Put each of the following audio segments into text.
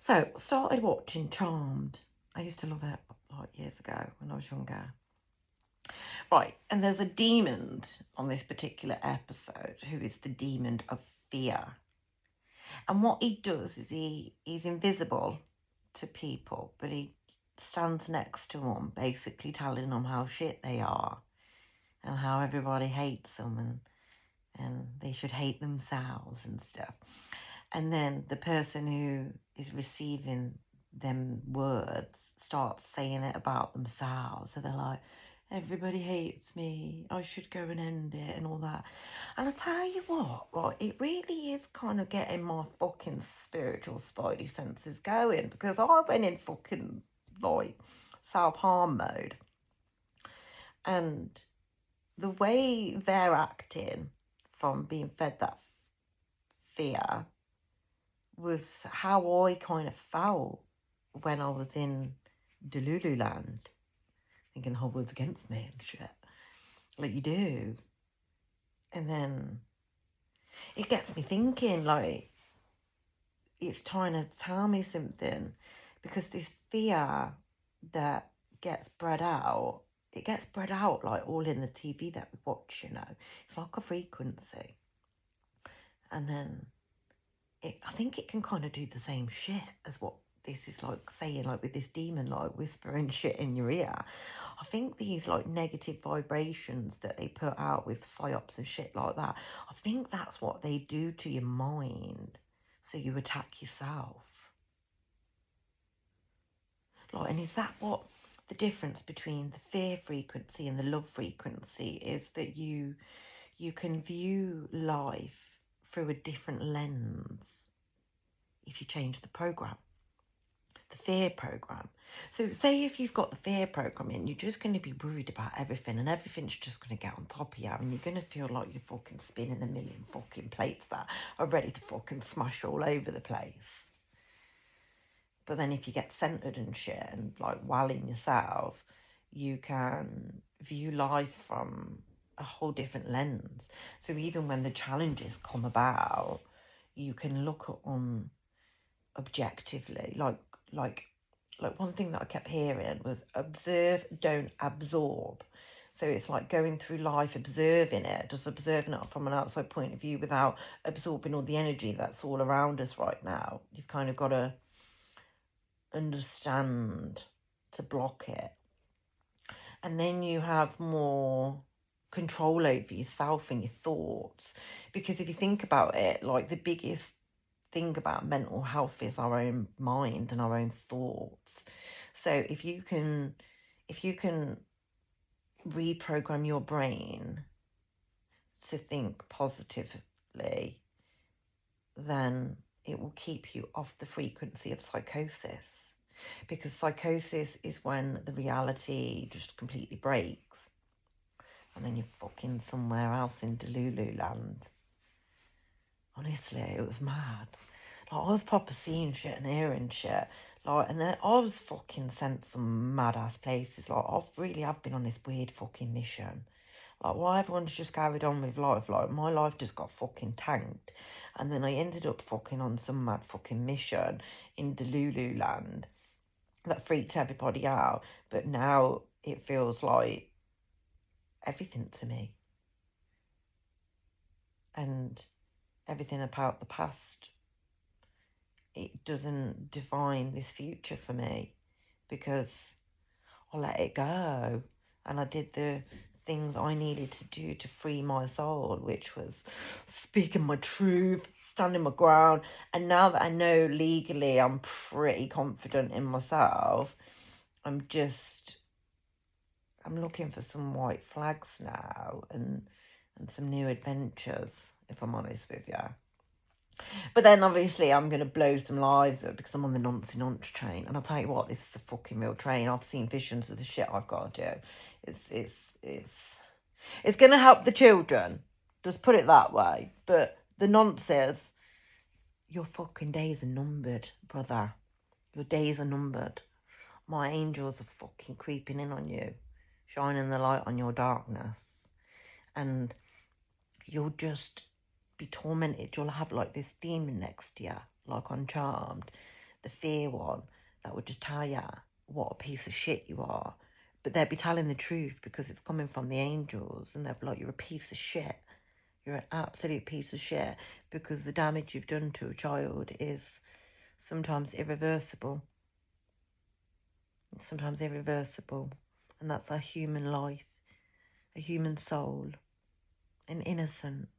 So, started watching Charmed. I used to love it like years ago when I was younger. Right, and there's a demon on this particular episode who is the demon of fear. And what he does is he's invisible to people, but he stands next to them, basically telling them how shit they are and how everybody hates them and they should hate themselves and stuff. And then the person who is receiving them words starts saying it about themselves. So they're like, everybody hates me, I should go and end it and all that. And I tell you what, right, it really is kind of getting my fucking spiritual spidey senses going, because I went in fucking like self-harm mode. And the way they're acting from being fed that fear was how I kind of felt when I was in Delulu land, thinking the whole world's against me and shit, like you do. And then it gets me thinking, like, it's trying to tell me something, because this fear that gets bred out, it gets bred out like all in the TV that we watch, you know. It's like a frequency. And then I think it can kind of do the same shit as what this is like saying, like with this demon like whispering shit in your ear. I think these like negative vibrations that they put out with psyops and shit like that, I think that's what they do to your mind, so you attack yourself. Like, and is that what the difference between the fear frequency and the love frequency is? That you can view life through a different lens if you change the program, the fear program. So say if you've got the fear program in, you're just going to be worried about everything, and everything's just going to get on top of you, and you're going to feel like you're fucking spinning a million fucking plates that are ready to fucking smash all over the place. But then if you get centered and shit and like well in yourself, you can view life from a whole different lens. So even when the challenges come about, you can look at them objectively. Like one thing that I kept hearing was observe, don't absorb. So it's like going through life, observing it, just observing it from an outside point of view without absorbing all the energy that's all around us right now. You've kind of got to understand to block it. And then you have more control over yourself and your thoughts. Because if you think about it, like the biggest thing about mental health is our own mind and our own thoughts. So if you can reprogram your brain to think positively, then it will keep you off the frequency of psychosis. Because psychosis is when the reality just completely breaks, and then you're fucking somewhere else in Delulu land. Honestly, it was mad. Like, I was proper seeing shit and hearing shit. Like, and then I was fucking sent some mad ass places. Like, I've been on this weird fucking mission. Like, why everyone's just carried on with life. Like, my life just got fucking tanked. And then I ended up fucking on some mad fucking mission in Delulu land that freaked everybody out. But now it feels like everything to me. And everything about the past, it doesn't define this future for me, because I let it go and I did the things I needed to do to free my soul, which was speaking my truth, standing my ground. And now that I know legally I'm pretty confident in myself, I'm looking for some white flags now and some new adventures, if I'm honest with you. But then obviously I'm going to blow some lives up because I'm on the Nancy Nonce train. And I'll tell you what, this is a fucking real train. I've seen visions of the shit I've got to do. It's going to help the children. Just put it that way. But the nonsense, your fucking days are numbered, brother. Your days are numbered. My angels are fucking creeping in on you, shining the light on your darkness. And you'll just be tormented. You'll have like this demon next to you, like on Charmed, the fear one, that would just tell you what a piece of shit you are. But they'd be telling the truth because it's coming from the angels, and they'd be like, you're a piece of shit. You're an absolute piece of shit, because the damage you've done to a child is sometimes irreversible. Sometimes irreversible. And that's a human life, a human soul, an innocent.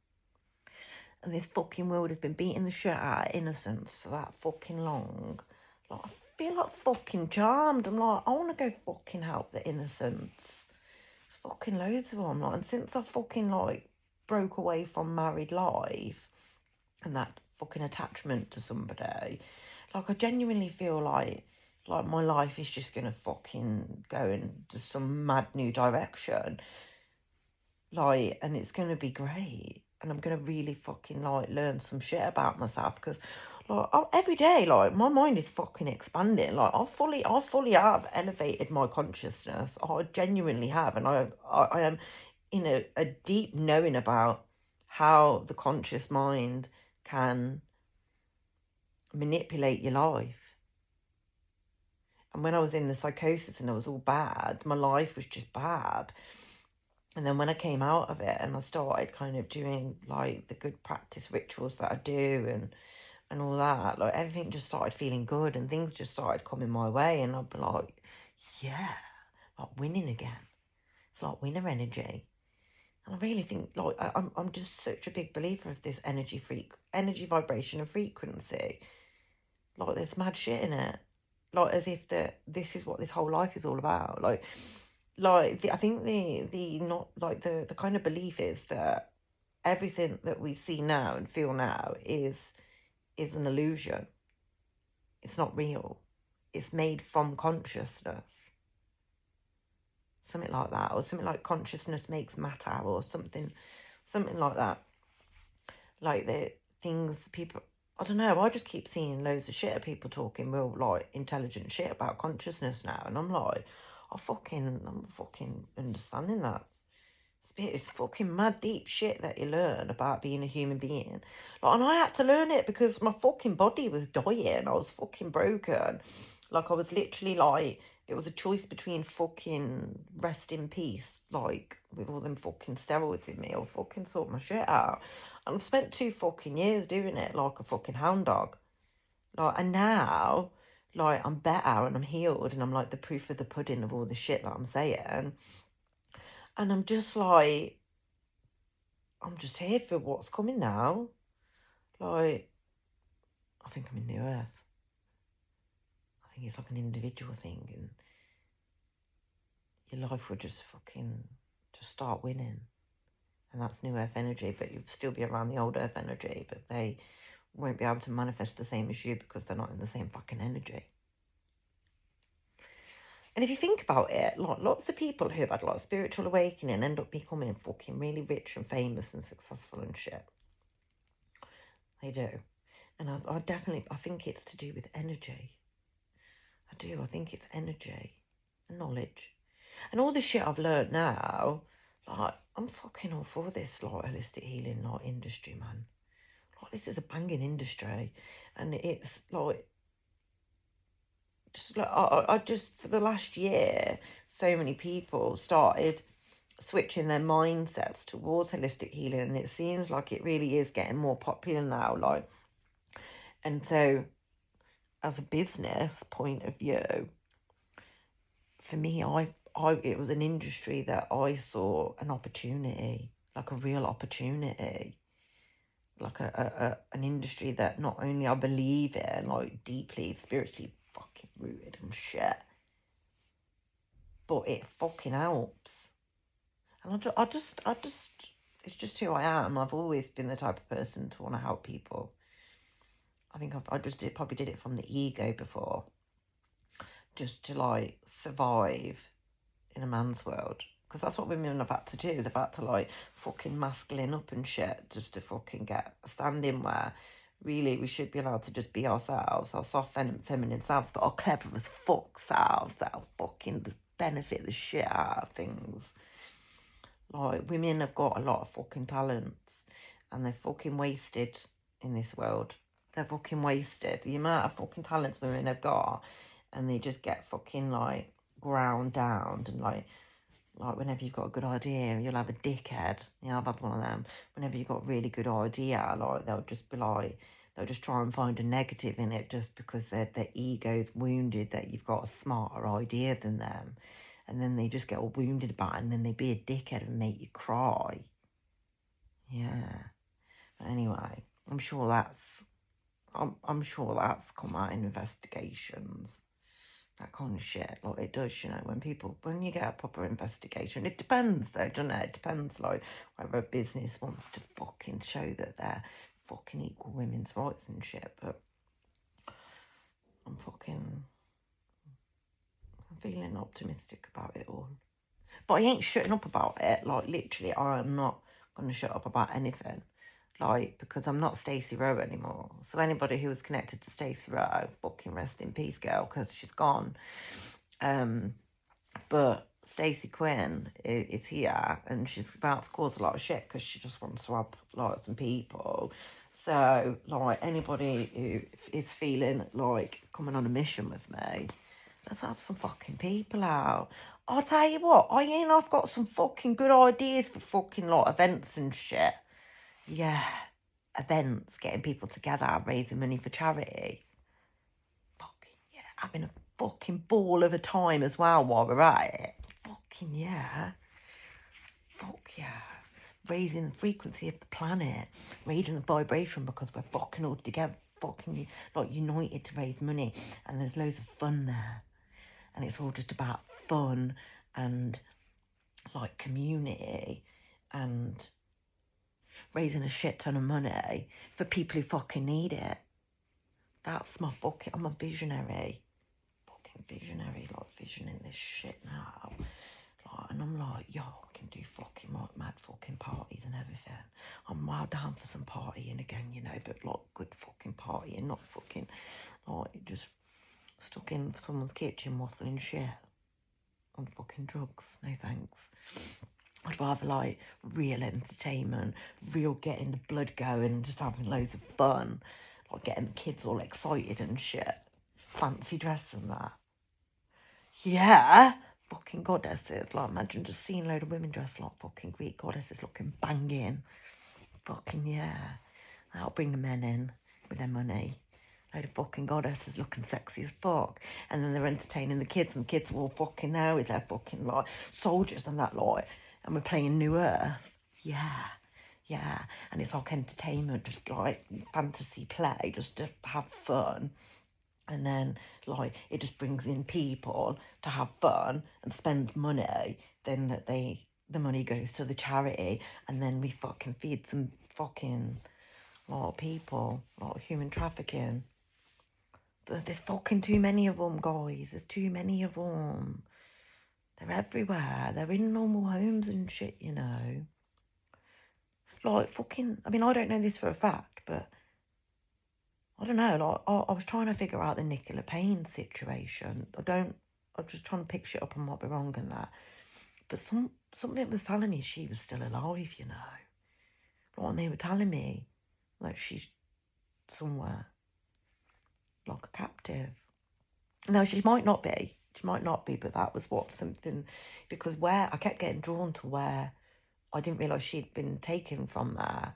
And this fucking world has been beating the shit out of innocence for that fucking long. Like, I feel like fucking charmed. I'm like, I want to go fucking help the innocents. There's fucking loads of them. Like, and since I fucking, like, broke away from married life and that fucking attachment to somebody, like, I genuinely feel like my life is just going to fucking go into some mad new direction. Like, and it's going to be great. And I'm going to really fucking, like, learn some shit about myself. Because, like, every day, like, my mind is fucking expanding. Like, I fully have elevated my consciousness. I genuinely have. And I am in a deep knowing about how the conscious mind can manipulate your life. And when I was in the psychosis and I was all bad, my life was just bad. And then when I came out of it and I started kind of doing, like, the good practice rituals that I do and all that, like, everything just started feeling good and things just started coming my way. And I'd be like, yeah, like winning again. It's like winner energy. And I really think, like, I'm just such a big believer of this energy vibration and frequency. Like, there's mad shit in it. Like, as if this is what this whole life is all about. I think the kind of belief is that everything that we see now and feel now is an illusion. It's not real. It's made from consciousness. Something like that, or something like consciousness makes matter, or something like that. Like the things people, I don't know, I just keep seeing loads of shit of people talking real, like, intelligent shit about consciousness now, and I'm like, I'm fucking understanding that. It's fucking mad deep shit that you learn about being a human being. Like, and I had to learn it because my fucking body was dying. I was fucking broken. Like, I was literally like, it was a choice between fucking rest in peace, like, with all them fucking steroids in me, or fucking sort my shit out. And I've spent 2 fucking years doing it like a fucking hound dog. Like, and now, like, I'm better and I'm healed and I'm like the proof of the pudding of all the shit that I'm saying. And I'm just like, I'm just here for what's coming now. Like, I think I'm in the earth. I think it's like an individual thing, and your life will just start winning. And that's new earth energy, but you'll still be around the old earth energy, but they won't be able to manifest the same as you because they're not in the same fucking energy. And if you think about it, like, lots of people who have had, like, spiritual awakening end up becoming fucking really rich and famous and successful and shit. They do. And I think it's to do with energy. I do. I think it's energy and knowledge. And all the shit I've learned now, like, I'm fucking all for this, like, holistic healing, like, industry, man. Like, this is a banging industry. And it's, like, just like, I just, for the last year, so many people started switching their mindsets towards holistic healing, and it seems like it really is getting more popular now, like. And so, as a business point of view, for me, it was an industry that I saw an opportunity, like a real opportunity, like an industry that not only I believe in, like, deeply spiritually fucking rooted and shit, but it fucking helps. And I just, it's just who I am. I've always been the type of person to want to help people. I think probably did it from the ego before, just to, like, survive in a man's world. Because that's what women have had to do. They've had to, like, fucking masculine up and shit just to fucking get a stand-in where really we should be allowed to just be ourselves, our soft feminine selves, but our clever as fuck selves that'll fucking benefit the shit out of things. Like, women have got a lot of fucking talents and they're fucking wasted in this world. they're fucking wasted. The amount of fucking talents women have got, and they just get fucking like ground down, and like whenever you've got a good idea, you'll have a dickhead. Yeah, I've had one of them. Whenever you've got a really good idea, like they'll just be like, they'll just try and find a negative in it just because their ego's wounded that you've got a smarter idea than them. And then they just get all wounded about it, and then they be a dickhead and make you cry. Yeah. But anyway, I'm sure that's come out in investigations. That kind of shit. Like, it does, you know, when you get a proper investigation, it depends though, doesn't it? It depends, like, whether a business wants to fucking show that they're fucking equal women's rights and shit, but I'm feeling optimistic about it all. But I ain't shutting up about it. Like, literally, I'm not going to shut up about anything. Like, because I'm not Stacey Rowe anymore. So anybody who was connected to Stacey Rowe, fucking rest in peace, girl, because she's gone. But Stacey Quinn is here, and she's about to cause a lot of shit because she just wants to rob like some people. So, like, anybody who is feeling like coming on a mission with me, let's have some fucking people out. I'll tell you what, I've got some fucking good ideas for fucking like events and shit. Yeah, events, getting people together, raising money for charity. Fucking yeah, having a fucking ball of a time as well while we're at it. Fucking yeah. Fuck yeah. Raising the frequency of the planet, raising the vibration because we're fucking all together, fucking like united to raise money, and there's loads of fun there. And it's all just about fun and like community and raising a shit ton of money for people who fucking need it. That's my fucking, I'm a visionary. Fucking visionary, like visioning this shit now. Like, and I'm like, yo, I can do fucking like mad fucking parties and everything. I'm well down for some partying again, you know, but like good fucking partying, not fucking like just stuck in someone's kitchen waffling shit on fucking drugs. No thanks. I'd rather like real entertainment, real getting the blood going, just having loads of fun, like getting the kids all excited and shit. Fancy dress and that. Yeah, fucking goddesses. Like, imagine just seeing a load of women dressed like fucking Greek goddesses looking banging. Fucking yeah. That'll bring the men in with their money. Load of fucking goddesses looking sexy as fuck. And then they're entertaining the kids, and the kids are all fucking there with their fucking like soldiers and that like. And we're playing New Earth. Yeah. Yeah. And it's like entertainment, just like fantasy play, just to have fun. And then, like, it just brings in people to have fun and spend money. Then the money goes to the charity, and then we fucking feed some fucking lot of people, lot of human trafficking. There's fucking too many of them, guys. There's too many of them. They're everywhere. They're in normal homes and shit, you know. Like, fucking, I mean, I don't know this for a fact, but I don't know, like, I was trying to figure out the Nicola Payne situation. I'm just trying to pick shit up and might be wrong in that. But something was telling me she was still alive, you know. Like, and they were telling me, like, she's somewhere, like a captive. No, she might not be. She might not be, but that was what something, because where, I kept getting drawn to where I didn't realise she'd been taken from there.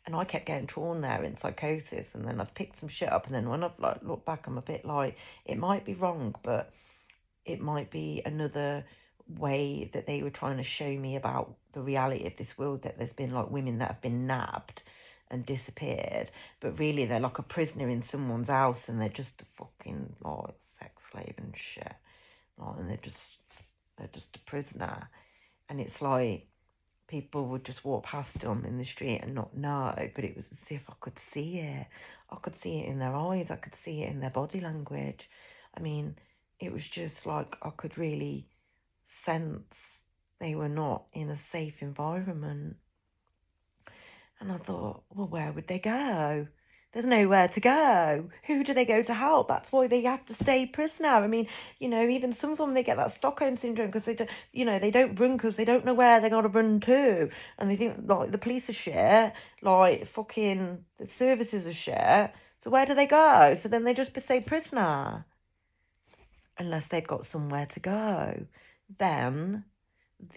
And I kept getting drawn there in psychosis, and then I'd picked some shit up, and then when I've like looked back, I'm a bit like, it might be wrong, but it might be another way that they were trying to show me about the reality of this world, that there's been like women that have been nabbed and disappeared, but really they're like a prisoner in someone's house, and they're just a fucking like sex slave and shit, like, and they're just a prisoner, and it's like, people would just walk past them in the street and not know, but it was as if I could see it. I could see it in their eyes. I could see it in their body language. I mean, it was just like I could really sense they were not in a safe environment. And I thought, well, where would they go? There's nowhere to go. Who do they go to help? That's why they have to stay prisoner. I mean, you know, even some of them, they get that Stockholm syndrome because they don't, you know, they don't run because they don't know where they got to run to. And they think, like, the police are shit, like, fucking, the services are shit. So where do they go? So then they just stay prisoner. Unless they've got somewhere to go. Then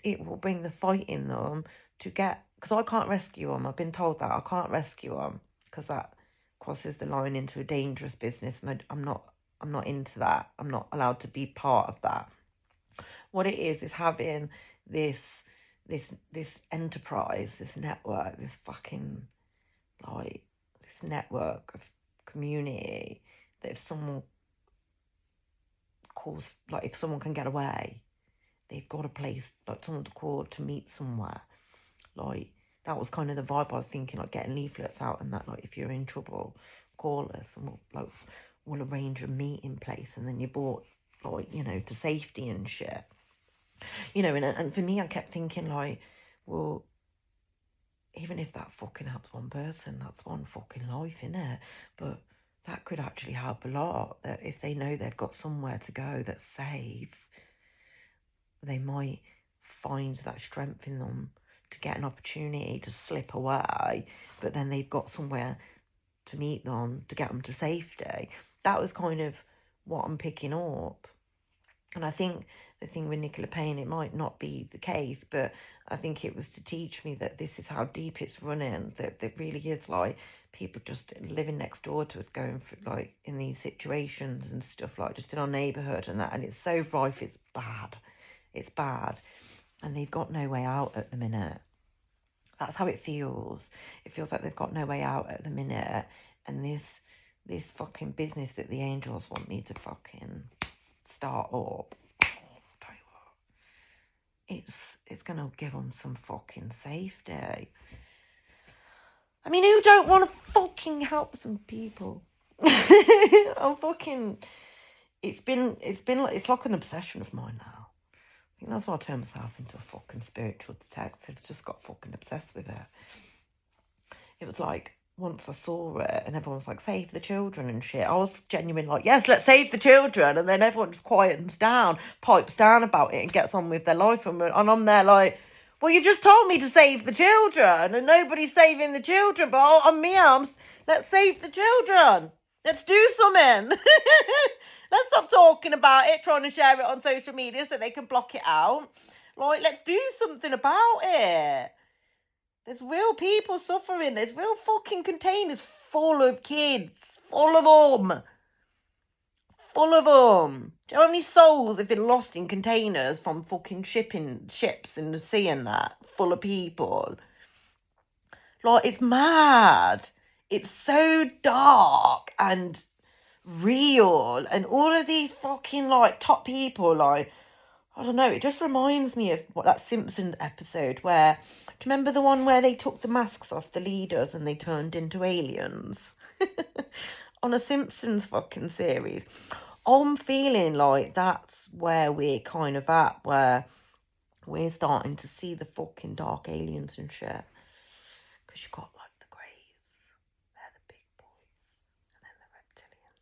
it will bring the fight in them to get... Because I can't rescue them. I've been told that. I can't rescue them. Because that crosses the line into a dangerous business. And I'm not into that. I'm not allowed to be part of that. What it is having this enterprise, this network, this fucking, like, this network of community, that if someone calls, like, if someone can get away, they've got a place, like, someone to call to meet somewhere. Like, that was kind of the vibe I was thinking, like, getting leaflets out and that, like, if you're in trouble, call us and we'll arrange a meeting place, and then you're brought, like, you know, to safety and shit. You know, and for me, I kept thinking, like, well, even if that fucking helps one person, that's one fucking life, innit? But that could actually help a lot, that if they know they've got somewhere to go that's safe, they might find that strength in them to get an opportunity to slip away, but then they've got somewhere to meet them, to get them to safety. That was kind of what I'm picking up. And I think the thing with Nicola Payne, it might not be the case, but I think it was to teach me that this is how deep it's running, that it really is, like, people just living next door to us going through, like, in these situations and stuff, like, just in our neighbourhood and that, and it's so rife, it's bad. It's bad. And they've got no way out at the minute. That's how it feels. It feels like they've got no way out at the minute. And this fucking business that the angels want me to fucking start up, oh, I'll tell you what, it's gonna give them some fucking safety. I mean, who don't want to fucking help some people? I'm fucking... It's like an obsession of mine now. I think that's why I turned myself into a fucking spiritual detective. Just got fucking obsessed with it. It was like, once I saw it and everyone was like, save the children and shit, I was genuinely like, yes, let's save the children. And then everyone just quietens down, pipes down about it and gets on with their life. And I'm there like, well, you just told me to save the children and nobody's saving the children. But on me arms, let's save the children. Let's do something. Let's stop talking about it, trying to share it on social media so they can block it out. Like, let's do something about it. There's real people suffering. There's real fucking containers full of kids. Full of them. Full of them. Do you know how many souls have been lost in containers from fucking ships in the sea and that? Full of people. Like, it's mad. It's so dark and real. And all of these fucking, like, top people, like, I don't know, it just reminds me of what that Simpsons episode where, do you remember the one where they took the masks off the leaders and they turned into aliens? On a Simpsons fucking series. I'm feeling like that's where we're kind of at, where we're starting to see the fucking dark aliens and shit. Because you've got, like, the Greys. They're the big boys. And then the reptilians.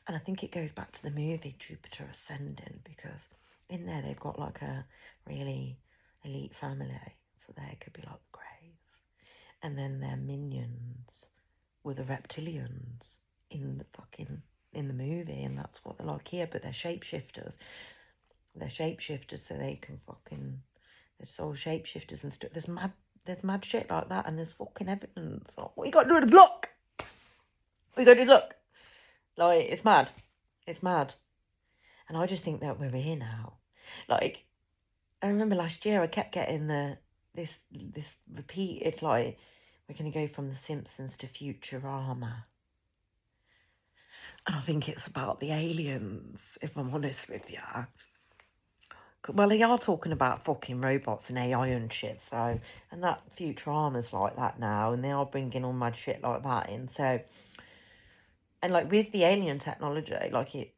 And I think it goes back to the movie Jupiter Ascending, because in there they've got, like, a really elite family. So they could be like the Greys. And then their minions were the reptilians in the movie, and that's what they're like here, but they're shapeshifters. They're shapeshifters, so they can fucking... There's all shapeshifters and stuff. There's mad shit like that, and there's fucking evidence. Like, what you got to do is look! What you got to do is look! Like, it's mad. It's mad. And I just think that we're here now. Like, I remember last year I kept getting this repeated, like, we're going to go from The Simpsons to Futurama. And I think it's about the aliens, if I'm honest with you. Well, they are talking about fucking robots and AI and shit, so... And that Futurama's like that now, and they are bringing all mad shit like that in, so... And, like, with the alien technology, like,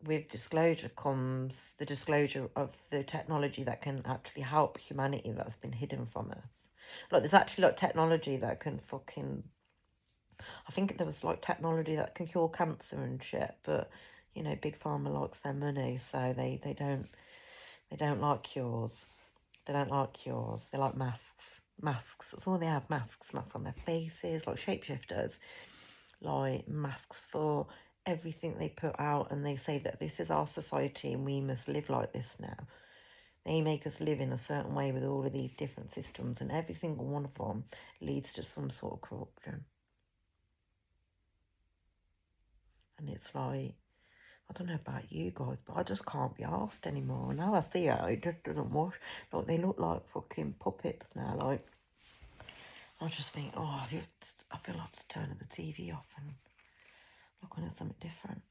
with disclosure comes the disclosure of the technology that can actually help humanity that's been hidden from us. Like, there's actually, like, technology that can fucking... I think there was, like, technology that can cure cancer and shit, but, you know, Big Pharma likes their money, so they don't like cures. They don't like cures. They like masks. Masks. That's all they have, masks. Masks on their faces, like shapeshifters. like masks for everything they put out, and they say that this is our society and we must live like this now. They make us live in a certain way with all of these different systems, and every single one of them leads to some sort of corruption. And it's like, I don't know about you guys, but I just can't be arsed anymore. Now I see it just doesn't wash. Like, they look like fucking puppets now. Like, I just think, oh, I feel like just turning the TV off and looking at something different.